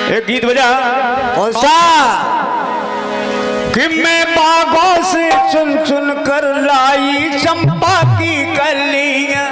एक गीत बजा। कौन सा? कि मैं बागों से चुन चुन कर लाई चंपा की कलियां।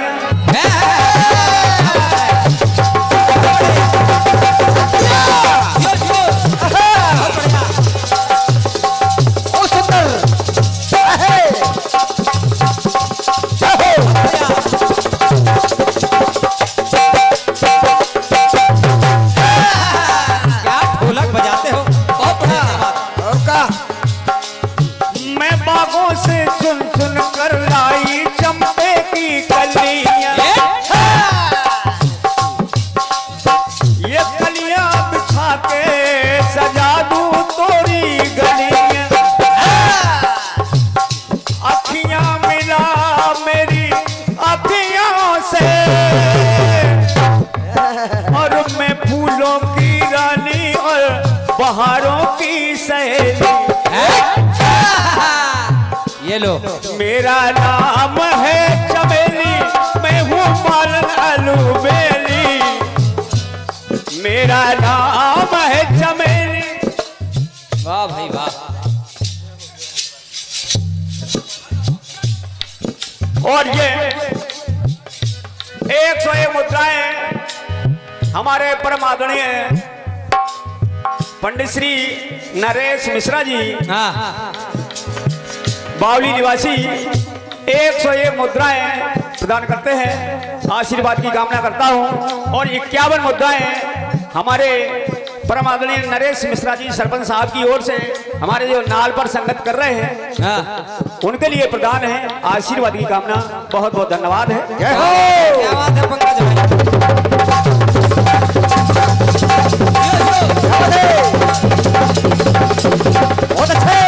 बहारों की सहेली ये लो। मेरा नाम है चमेली, मैं हूँ मालन अलूबेली। मेरा नाम है चमेली। वाह भाई वाह। और ये 101 मुद्राएं हमारे परम आदरणीय पंडित श्री नरेश मिश्रा जी बावली निवासी 101 मुद्राएं प्रदान करते हैं। आशीर्वाद की कामना करता हूं। और 51 मुद्राएं हमारे परम आदरणीय नरेश मिश्रा जी सरपंच साहब की ओर से हमारे जो नाल पर संगत कर रहे हैं उनके लिए प्रदान है। आशीर्वाद की कामना। बहुत बहुत धन्यवाद है। क्या बात है पंकज भाई। बहुत अच्छे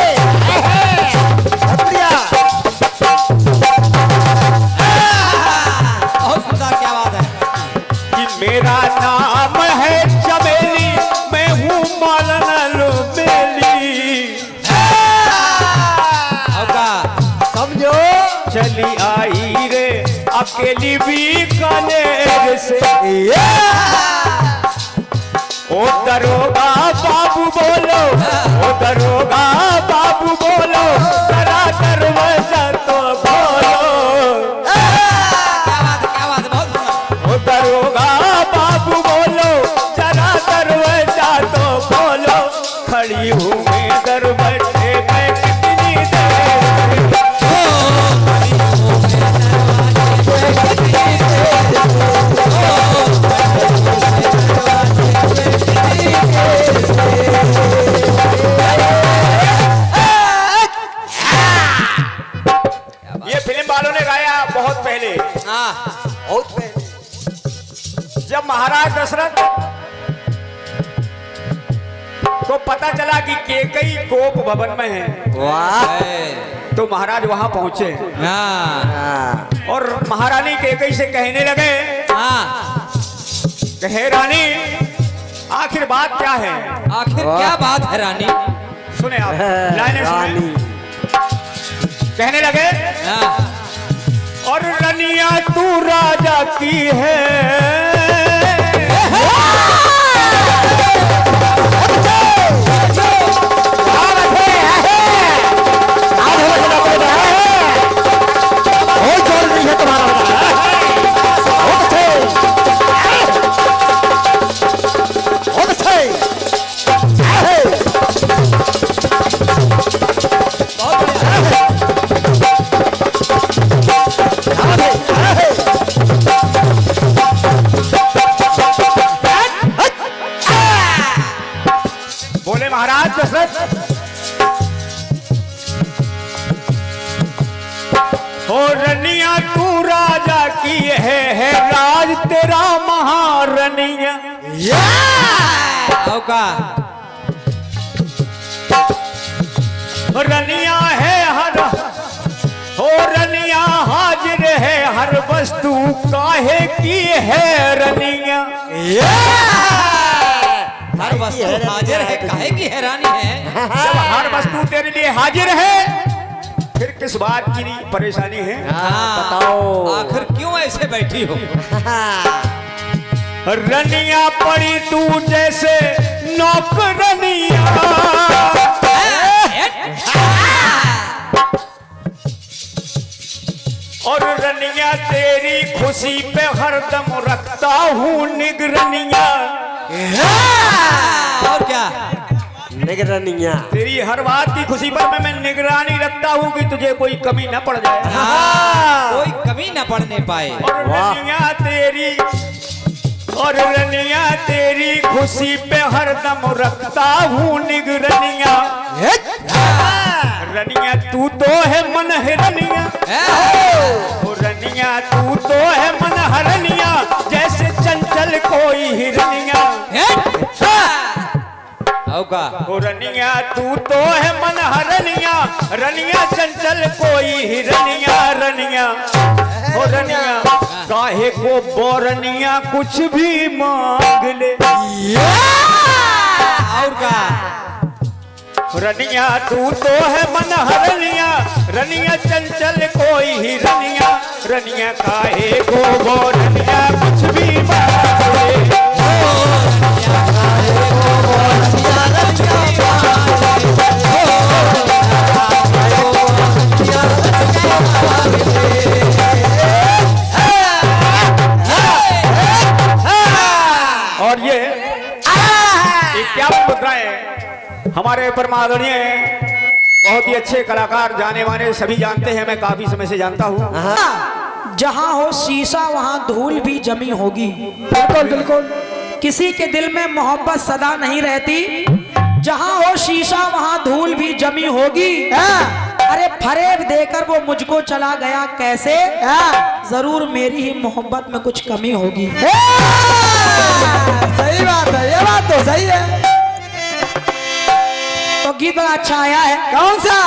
बहुत सुंदर। क्या बात है कि मेरा नाम है चमेली, मैं हूँ मालन अलूबेली। समझो। चली आई रे अकेली बीकानेर से। ओ दरोगा बाबू बोलो, ओ दरोगा बाबू बोलो, जरा दरवाजा तो खोलो। क्या बात है बहुत सुंदर। ओ दरोगा बाबू बोलो, जरा दरवाजा तो खोलो। खड़ी हूँ मैं दरवाजे में कितनी देर। ये फिल्म वालों ने गाया बहुत पहले। बहुत पहले जब महाराज दशरथ को पता चला कि केकई गोप भवन में है, वाह। तो महाराज वहां पहुंचे हाँ। और महारानी केकई से कहने लगे कि हे रानी, आखिर बात क्या है? आखिर क्या बात है रानी? सुने आप लाइनें सुने। कहने लगे और रनिया तू राजा की है, महाराज दशरथ हो रनिया तू राजा की है राज तेरा महारनिया। रनिया है हर हो रनिया हाजिर है हर वस्तु काहे की है रनिया। हर वस्तु हाजिर है काहे की हैरानी है। जब हर वस्तु तेरे लिए हाजिर है फिर किस बात की परेशानी है? बताओ आखिर क्यों ऐसे बैठी हो? रनिया पड़ी तू जैसे नौकरनिया और रनिया तेरी खुशी पे हरदम रखता हूँ निगरनिया। और क्या? निगरानिया। तेरी हर बात की खुशी पर मैं निगरानी रखता हूँ कि तुझे कोई कमी न पड़ जाए। कोई कमी न पड़ने पाए। और रनिया तेरी खुशी पे हरदम रखता हूँ निगरनिया। रनिया तू तो है मन हिरनिया, ओ रनिया तू तो है मन हरनिया, जैसे चंचल कोई हिरनिया। ओ रनिया तू तो है मन हरनिया, रनिया चंचल कोई हिरनिया। रनिया ओ रनिया काहे को बोरनिया कुछ भी मांग ले। और क्या? रनिया तू तो है मन हरनिया, रनिया चंचल कोई ही रनिया। रनिया काहे को बोरनिया कुछ भी मांग ले। और ये क्या मुद्राएं हमारे परमादरणीय बहुत ही अच्छे कलाकार जाने माने सभी जानते हैं, मैं काफी समय से जानता हूँ। जहाँ हो शीशा वहाँ धूल भी जमी होगी। बिल्कुल बिल्कुल। किसी के दिल में मोहब्बत सदा नहीं रहती, जहाँ हो शीशा वहाँ धूल भी जमी होगी। अरे फरेब देकर वो मुझको चला गया कैसे, जरूर मेरी ही मोहब्बत में कुछ कमी होगी। सही बात है, ये बात तो सही है। तो गीत बड़ा अच्छा आया है। कौन सा?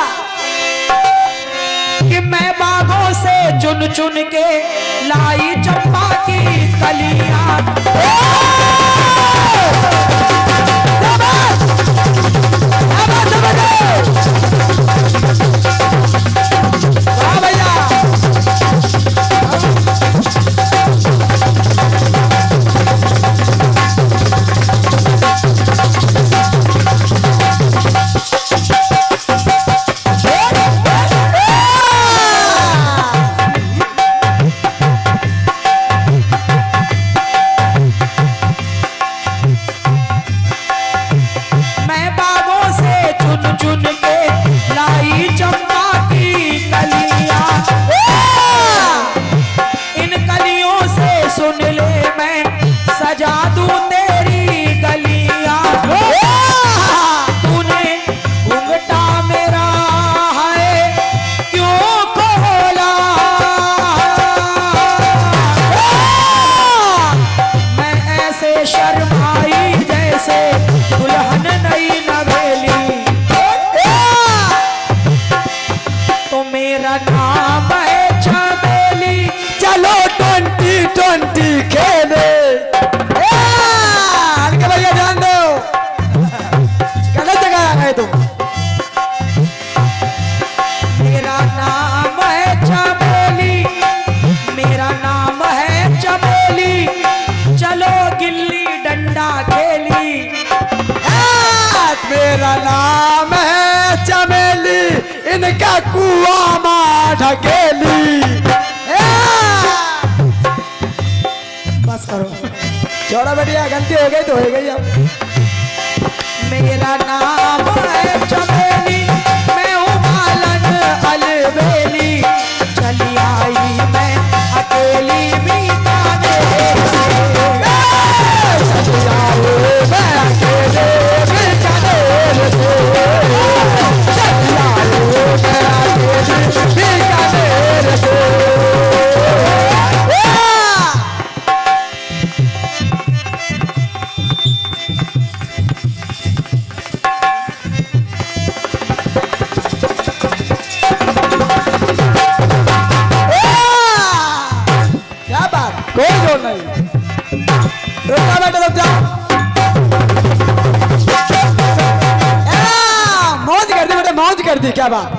कि मैं बागों से चुन चुन के लाई चंपा की कलियां। वाह भैया। मैं बागों से चुन चुन के लाई चंपा की कलियां। इन कलियों से सुन ले मैं सजा दूं तेरी गलियां। तूने घूंघटा मेरा है क्यों खोला, मैं ऐसे शर्माई जैसे दुल्हन नई नवेली। तो मेरा नाम है चमेली, चलो 2020 खेले। हल्के भैया ध्यान दो, गलत जगह आ गए तुम। मेरा नाम है चमेली, मेरा नाम है चमेली, चलो गिल्ली डंडा खेली। मेरा नाम है चमेली, इनका कुआं मां ढकेली। बस करो। छोड़ा बेटिया, गलती हो गई तो हो गई अब। मेरा नाम है चमेली, मैं हूँ मालन अलबेली, चली आई मैं अकेली बीकानेर से। चली आई मैं अकेले बीकानेर से। चली आई मैं अकेले बीकानेर से। क्या बात, कोई जोर नहीं। रुका बेटा, रुक जाओ। मौज कर दी बेटा, मौज कर दी। क्या बात,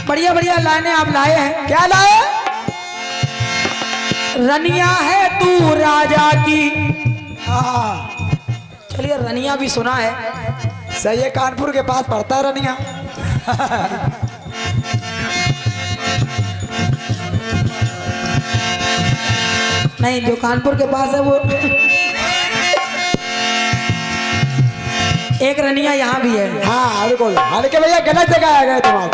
बढ़िया बढ़िया लाइनें आप लाए हैं। क्या लाए? रनिया है तू राजा की, रनिया भी सुना है। सही है, कानपुर के पास पड़ता है रनिया। नहीं, जो कानपुर के पास है वो एक रनिया यहाँ भी है। हाँ बिल्कुल, हल्के भैया गलत जगह आ गए तुम आप।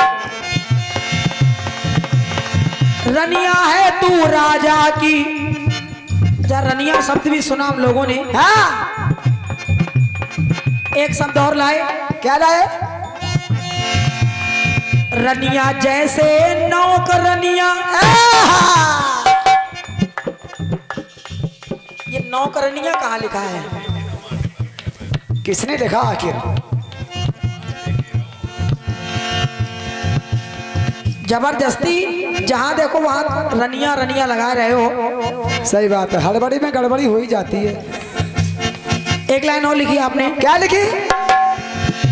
रनिया है तू राजा की, जा रनिया शब्द भी सुना हम लोगों ने। हाँ, एक शब्द और लाए, क्या लाए? रनिया जैसे नौकरनिया। ये नौकरनिया कहाँ लिखा है? किसने लिखा आखिर? जबरदस्ती जहां देखो वहां रनिया रनिया लगा रहे हो। सही बात है, हड़बड़ी में गड़बड़ी हो ही जाती है। एक लाइन और लिखी आपने, क्या लिखी?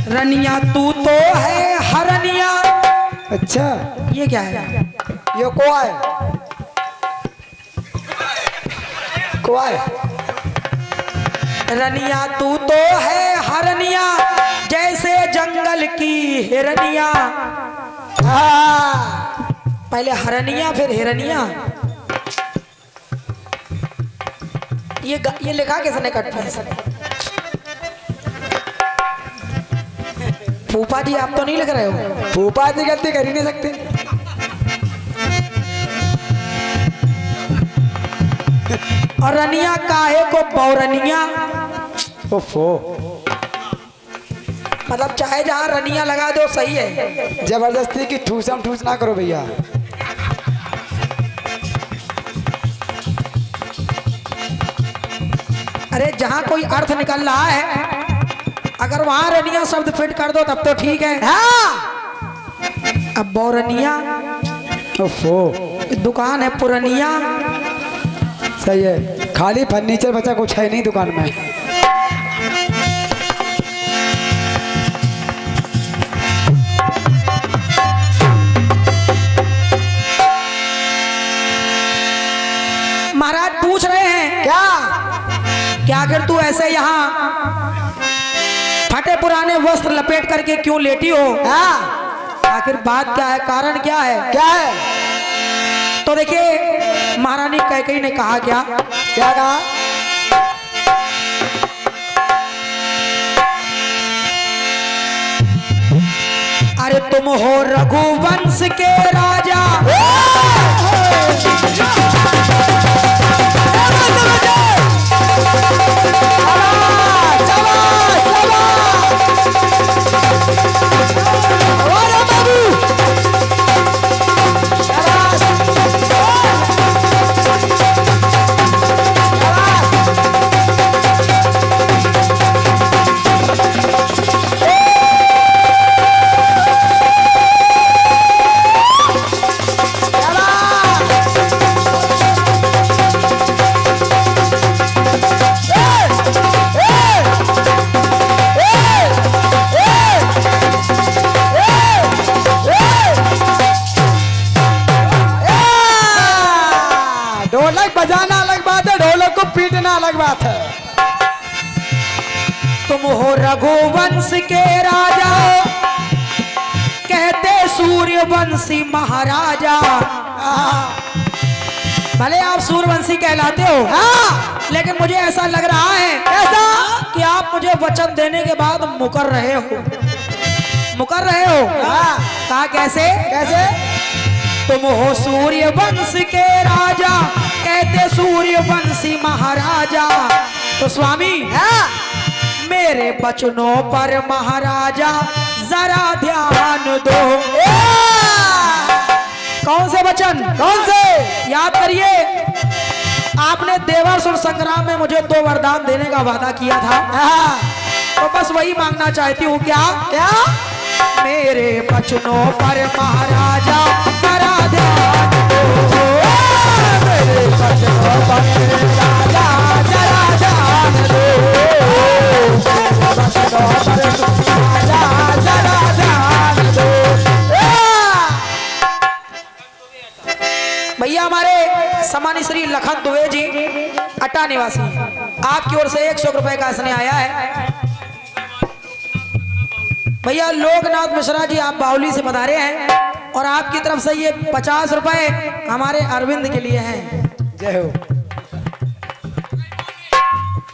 रनिया तू तो है हरनिया। अच्छा, ये क्या है? ये कोआ है, कोआ है। रनिया तू तो है हरनिया, जैसे जंगल की हिरनिया। पहले हरनिया फिर हिरनिया। ये लिखा किसने कट पे? फूफा जी आप तो नहीं लिख रहे हो? फूफा जी गलती कर ही नहीं सकते। और रनिया काहे को बौरनिया। ओफो, मतलब चाहे जहां रनिया लगा दो सही है। जबरदस्ती की ठूसम ठूस ना करो भैया। अरे जहां कोई अर्थ निकल रहा है, अगर वहां रनिया शब्द फिट कर दो तब तो ठीक है। हाँ, अब बौरनिया ओफो, दुकान है पुरनिया। सही है, खाली फर्नीचर बचा, कुछ है नहीं दुकान में। महाराज पूछ रहे हैं क्या अगर तू ऐसे यहाँ फटे पुराने वस्त्र लपेट करके क्यों लेटी हो? हाँ, आखिर बात क्या है, कारण क्या है? क्या है? तो देखिए महारानी कैकेयी ने कहा क्या कहा? अरे तुम हो रघुवंश के राजा, ढोलक बजाना अलग बात है, ढोलक को पीटना अलग बात है। तुम हो रघुवंश के राजा, कहते सूर्यवंशी महाराजा। भले आप सूर्यवंशी कहलाते हो, लेकिन मुझे ऐसा लग रहा है ऐसा कि आप मुझे वचन देने के बाद मुकर रहे हो। मुकर रहे हो? कहा कैसे? कैसे? तुम हो सूर्यवंश के राजा, कहते सूर्यवंशी महाराजा। तो स्वामी मेरे वचनों पर महाराजा जरा ध्यान दो। कौन से वचन? कौन से? याद करिए, आपने देवासुर संग्राम में मुझे 2 वरदान देने का वादा किया था। तो बस वही मांगना चाहती हूँ। क्या? क्या? मेरे वचनों पर महाराजा जरा ध्यान दो। मेरे वचनों पर राजा जरा ध्यान दो। मेरे वचनों पर राजा जरा ध्यान दो। भैया हमारे सम्मानित श्री लखन दुबे जी अट्टा निवासी, आपकी ओर से 100 रुपए का स्नेह आया है। भैया लोकनाथ मिश्रा जी आप बावली से पधारे हैं और आपकी तरफ से ये 50 रुपए हमारे अरविंद के लिए हैं। जय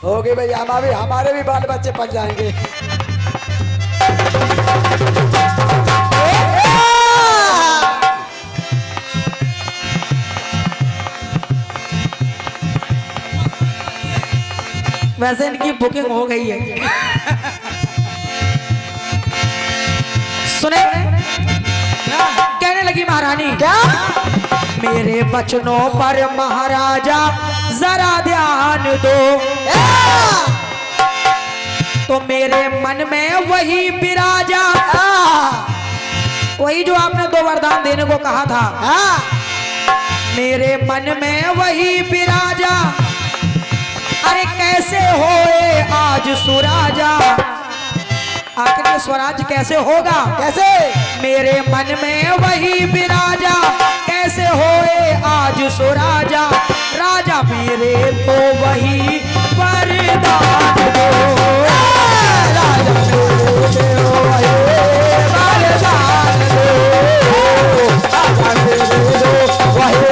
हो गई भैया, हमारे भी बाल बच्चे पक जाएंगे। वैसे इनकी बुकिंग हो गई है। सुने कहने लगी महारानी, क्या? मेरे बचनों पर महाराजा जरा ध्यान दो, तो मेरे मन में वही विराजा, वही जो आपने 2 वरदान देने को कहा था, मेरे मन में वही विराजा। अरे कैसे होए आज सुराजा, आखिर ये स्वराज कैसे होगा? कैसे? मेरे मन में वही विराजा, कैसे होए आज सुराजा। राजा मेरे तो वही वरदान दो, राजा मेरे तो वही वरदान दो, राजा मेरे तो वही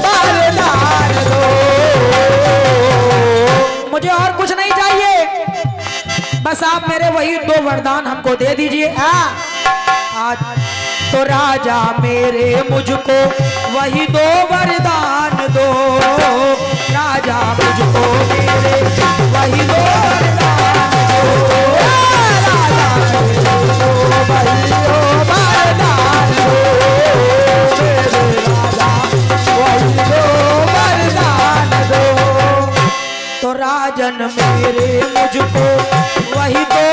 वरदान दो। मुझे और कुछ नहीं चाहिए, बस आप मेरे वही 2 वरदान हमको दे दीजिए। आज तो राजा मेरे मुझको वही 2 वरदान दो, राजा मुझको मेरे वही 2 वरदान दो, राजा मुझको वही 2 वरदान दो, मेरे राजा वही 2 वरदान दो। तो राजन मेरे मुझको वही 2